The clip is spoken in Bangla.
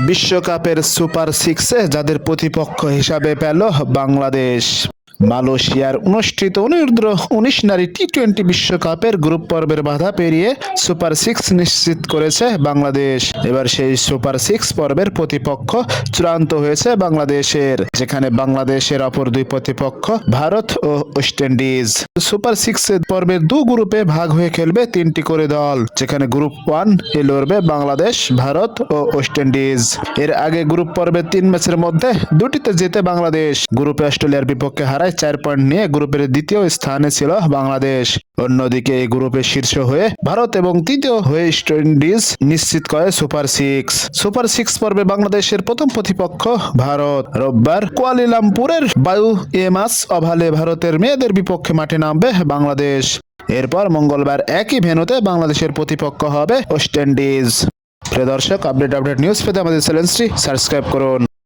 বিশ্বকাপের সুপার সিক্সে যাদের প্রতিপক্ষ হিসাবে পেল বাংলাদেশ। মালয়েশিয়ার অনুষ্ঠিত অনূর্ধ্ব-19 নারী টি-20 বিশ্বকাপের গ্রুপ পর্বের বাধা পেরিয়ে সুপার সিক্স নিশ্চিত করেছে বাংলাদেশ। এবার সেই সুপার সিক্স পর্বের প্রতিপক্ষ চূড়ান্ত হয়েছে বাংলাদেশের, যেখানে বাংলাদেশের অপর দুই প্রতিপক্ষ ভারত ও ওয়েস্ট ইন্ডিজ। সুপার সিক্স পর্বের দু গ্রুপে ভাগ হয়ে খেলবে 3টি করে দল, যেখানে গ্রুপ 1 এ লড়বে বাংলাদেশ, ভারত ও ওয়েস্ট ইন্ডিজ। এর আগে গ্রুপ পর্বের 3 ম্যাচের মধ্যে 2টিতে জিতে বাংলাদেশ গ্রুপে অস্ট্রেলিয়ার বিপক্ষে হারায় 4 পয়েন্ট নিয়ে গ্রুপের দ্বিতীয় স্থানে ছিল বাংলাদেশ। অন্যদিকে এই গ্রুপে শীর্ষ হয়ে ভারত এবং তৃতীয় হয়ে ওয়েস্ট ইন্ডিজ নিশ্চিত করে সুপার সিক্স। সুপার সিক্স পর্বে বাংলাদেশের প্রথম প্রতিপক্ষ ভারত। রোববার কুয়ালালামপুরের বায়ু এমাস ওভালে ভারতের মেয়েদের বিপক্ষে মাঠে নামবে বাংলাদেশ। এরপর মঙ্গলবার একই ভেন্যুতে বাংলাদেশের প্রতিপক্ষ হবে ওয়েস্ট ইন্ডিজ। প্রিয় দর্শক, আপডেট নিউজ পেতে আমাদের চ্যানেলটি সাবস্ক্রাইব করুন।